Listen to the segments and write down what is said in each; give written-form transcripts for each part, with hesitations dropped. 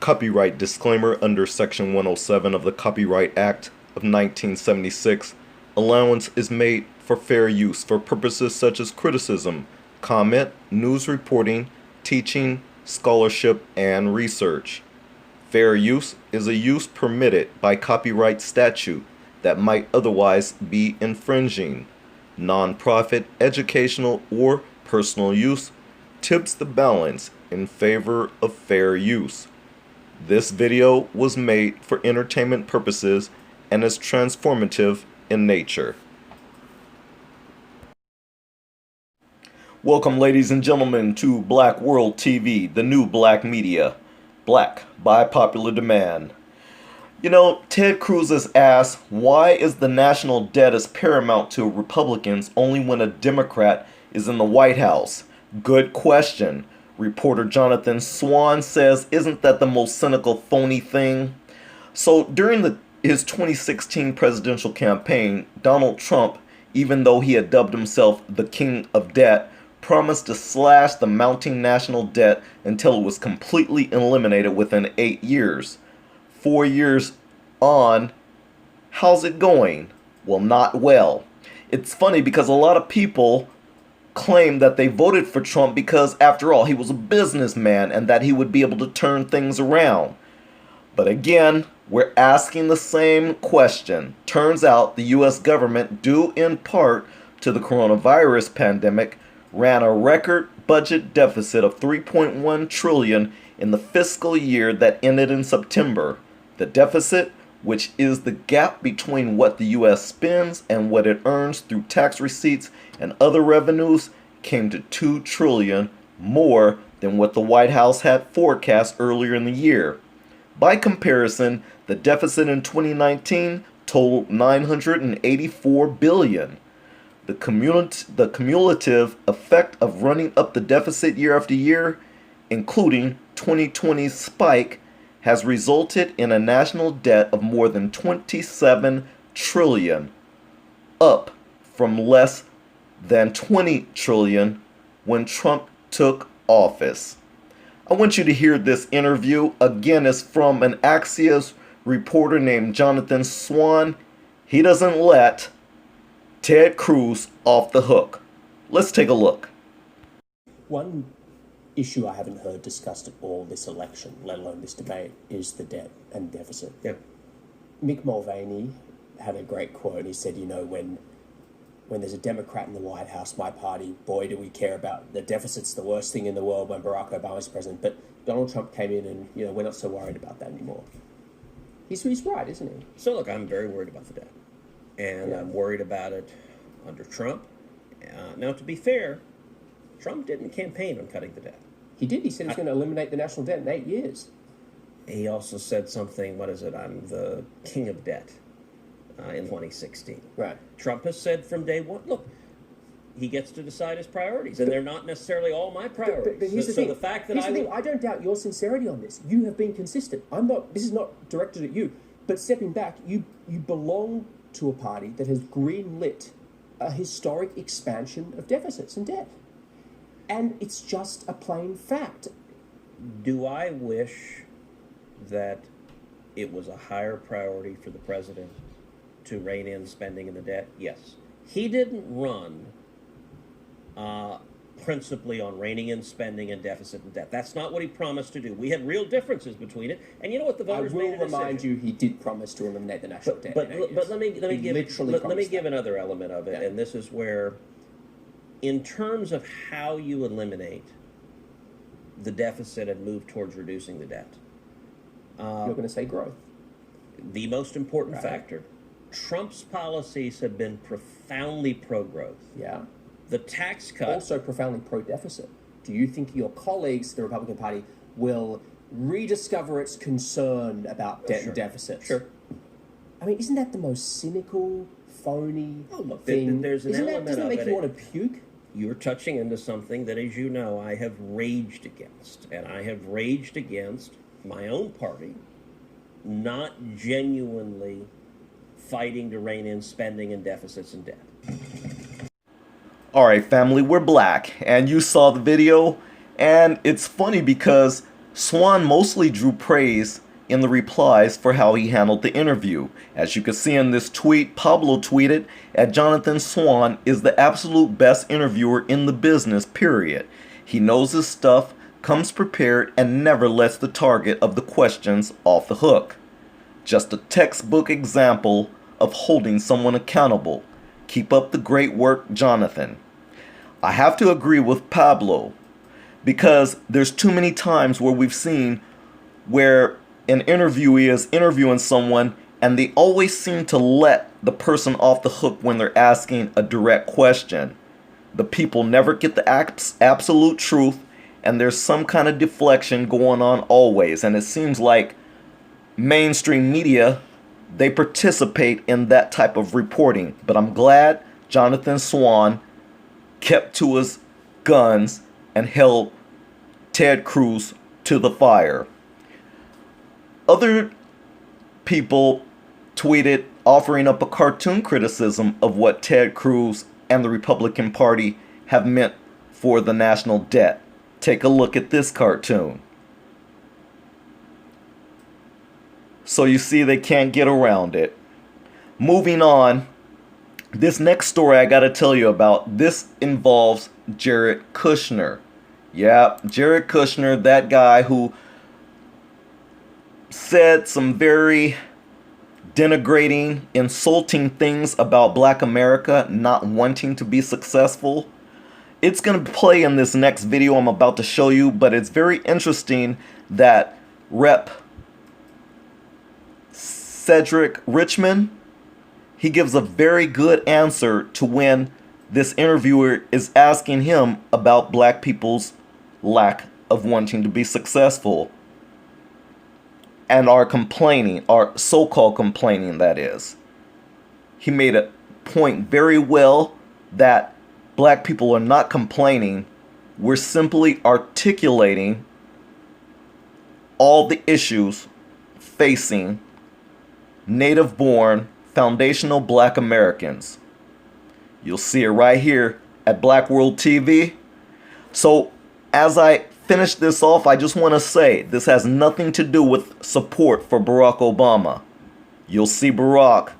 Copyright disclaimer under Section 107 of the Copyright Act of 1976. Allowance is made for fair use for purposes such as criticism, comment, news reporting, teaching, scholarship, and research. Fair use is a use permitted by copyright statute that might otherwise be infringing. Non-profit, educational, or personal use tips the balance in favor of fair use. This video was made for entertainment purposes and is transformative in nature. Welcome, ladies and gentlemen, to Black World TV, the new black media. Black by popular demand. You know, Ted Cruz has asked, why is the national debt as paramount to Republicans only when a Democrat is in the White House? Good question. Reporter Jonathan Swan says, isn't that the most cynical, phony thing? So during his 2016 presidential campaign, Donald Trump, even though he had dubbed himself the King of Debt, promised to slash the mounting national debt until it was completely eliminated within 8 years. 4 years on, how's it going? Well, not well. It's funny because a lot of people claim that they voted for Trump because, after all, he was a businessman and that he would be able to turn things around. But again, we're asking the same question. Turns out the U.S. government, due in part to the coronavirus pandemic, ran a record budget deficit of $3.1 trillion in the fiscal year that ended in September. The deficit, which is the gap between what the U.S. spends and what it earns through tax receipts and other revenues, came to $2 trillion, more than what the White House had forecast earlier in the year. By comparison, the deficit in 2019 totaled $984 billion. The cumulative effect of running up the deficit year after year, including 2020's spike, has resulted in a national debt of more than $27 trillion, up from less than $20 trillion when Trump took office. I want you to hear this interview. Again, it's from an Axios reporter named Jonathan Swan. He doesn't let Ted Cruz off the hook. Let's take a look. One issue I haven't heard discussed at all this election, let alone this debate, is the debt and deficit. Yep. Mick Mulvaney had a great quote. He said, you know, when there's a Democrat in the White House, my party, boy, do we care about the deficit's the worst thing in the world when Barack Obama's president. But Donald Trump came in and, you know, we're not so worried about that anymore. He's right, isn't he? So look, I'm very worried about the debt. And Yeah. I'm worried about it under Trump. Now, to be fair, Trump didn't campaign on cutting the debt. He did. He said he's going to eliminate the national debt in 8 years. He also said something, I'm the king of debt in 2016. Right. Trump has said from day one, look, he gets to decide his priorities, and they're not necessarily all my priorities. But here's the so thing. the fact that I don't doubt your sincerity on this. You have been consistent. This is not directed at you. But stepping back, you belong to a party that has greenlit a historic expansion of deficits and debt. And it's just a plain fact. Do I wish that it was a higher priority for the president to rein in spending and the debt? Yes. He didn't run principally on reining in spending and deficit and debt. That's not what he promised to do. We had real differences between it. And you know what, the voters made a decision. I will remind you, he did promise to eliminate the national debt. But let me give another element of it, Yeah. and this is where, in terms of how you eliminate the deficit and move towards reducing the debt, You're going to say growth. the most important Right. factor, Trump's policies have been profoundly pro-growth. Yeah. The tax cut... Also profoundly pro-deficit. Do you think your colleagues, the Republican Party, will rediscover its concern about debt and deficits? Sure. I mean, isn't that the most cynical, phony look, thing? there's an element doesn't of that make it. you want to puke? You're touching into something that, as you know, I have raged against. And I have raged against my own party not genuinely fighting to rein in spending and deficits and debt. Alright family, we're black, and you saw the video, and it's funny because Swan mostly drew praise in the replies for how he handled the interview. As you can see in this tweet, Pablo tweeted at Jonathan Swan is the absolute best interviewer in the business, period. He knows his stuff, comes prepared, and never lets the target of the questions off the hook. Just a textbook example of holding someone accountable. Keep up the great work, Jonathan. I have to agree with Pablo, because there's too many times where we've seen where an interviewee is interviewing someone and they always seem to let the person off the hook when they're asking a direct question. The people never get the absolute truth, and there's some kind of deflection going on always. And it seems like mainstream media, they participate in that type of reporting. But I'm glad Jonathan Swan kept to his guns and held Ted Cruz to the fire. Other people tweeted offering up a cartoon criticism of what Ted Cruz and the Republican Party have meant for the national debt. Take a look at this cartoon. So you see they can't get around it. Moving on, this next story I gotta tell you about, this involves Jared Kushner. Yeah, Jared Kushner, that guy who said some very denigrating, insulting things about Black America not wanting to be successful. It's going to play in this next video I'm about to show you, but it's very interesting that Rep. Cedric Richmond, he gives a very good answer to when this interviewer is asking him about Black people's lack of wanting to be successful and are complaining, or so-called complaining, that is. He made a point very well that Black people are not complaining. We're simply articulating all the issues facing native-born, foundational Black Americans. You'll see it right here at Black World TV. So, as I finish this off, I just want to say this has nothing to do with support for Barack Obama. You'll see Barack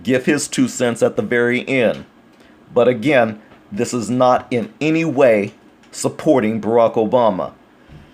give his 2 cents at the very end. But again, this is not in any way supporting Barack Obama.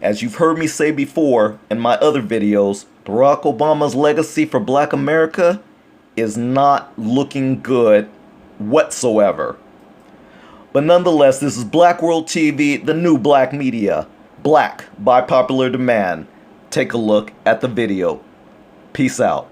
As you've heard me say before in my other videos, Barack Obama's legacy for Black America is not looking good whatsoever. But nonetheless, this is Black World TV, the new black media. Black by popular demand. Take a look at the video. Peace out.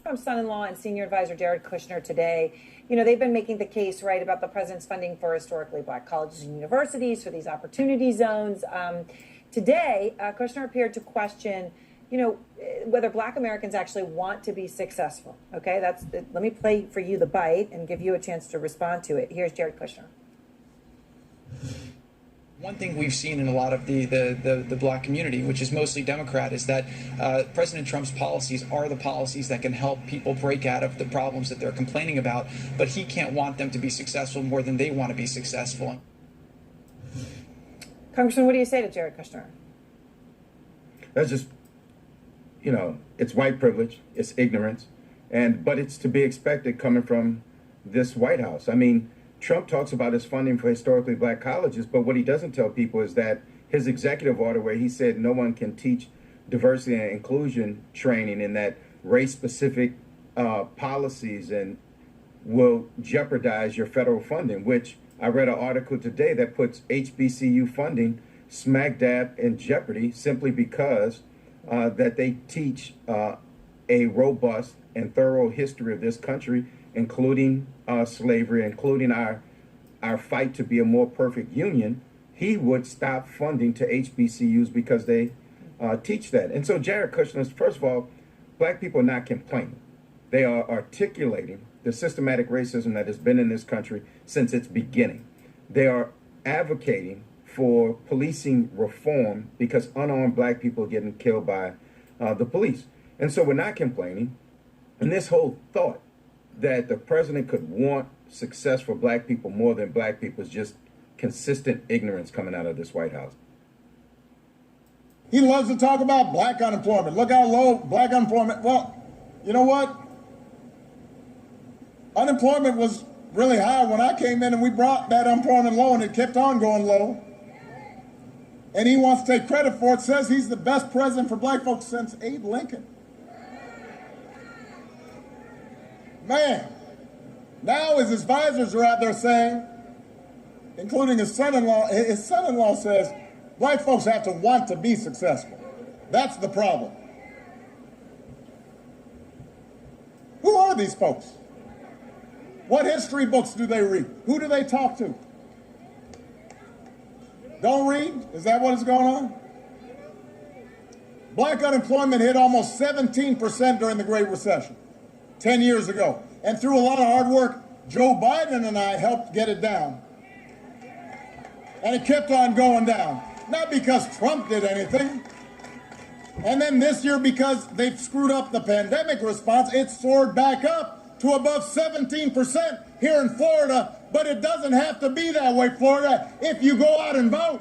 Trump's son-in-law and senior advisor Jared Kushner today. You know, they've been making the case, right, about the president's funding for historically Black colleges and universities, for these opportunity zones. Today, Kushner appeared to question, you know, whether Black Americans actually want to be successful. Okay, let me play for you the bite and give you a chance to respond to it. Here's Jared Kushner. One thing we've seen in a lot of the Black community, which is mostly Democrat, is that President Trump's policies are the policies that can help people break out of the problems that they're complaining about, but he can't want them to be successful more than they want to be successful. Congressman, what do you say to Jared Kushner? That's just, you know, it's white privilege, it's ignorance, but it's to be expected coming from this White House. I mean, Trump talks about his funding for historically Black colleges, but what he doesn't tell people is that his executive order where he said no one can teach diversity and inclusion training, and that race-specific policies and will jeopardize your federal funding, which I read an article today that puts HBCU funding smack dab in jeopardy simply because that they teach a robust and thorough history of this country, including slavery, including our fight to be a more perfect union. He would stop funding to HBCUs because they teach that. And so Jared Kushner, first of all, Black people are not complaining. They are articulating the systematic racism that has been in this country since its beginning. They are advocating for policing reform because unarmed Black people are getting killed by the police. And so we're not complaining. And this whole thought that the president could want success for Black people more than Black people is just consistent ignorance coming out of this White House. He loves to talk about black unemployment. Look how low black unemployment. Well, you know what? Unemployment was really high when I came in and we brought that unemployment low and it kept on going low. And he wants to take credit for it, says he's the best president for black folks since Abe Lincoln. Man, now his advisors are out there saying, including his son-in-law says, black folks have to want to be successful. That's the problem. Who are these folks? What history books do they read? Who do they talk to? Don't read? Is that what is going on? Black unemployment hit almost 17% during the Great Recession 10 years ago. And through a lot of hard work, Joe Biden and I helped get it down. And it kept on going down. Not because Trump did anything. And then this year, because they've screwed up the pandemic response, it soared back up to above 17% here in Florida. But it doesn't have to be that way, Florida, if you go out and vote.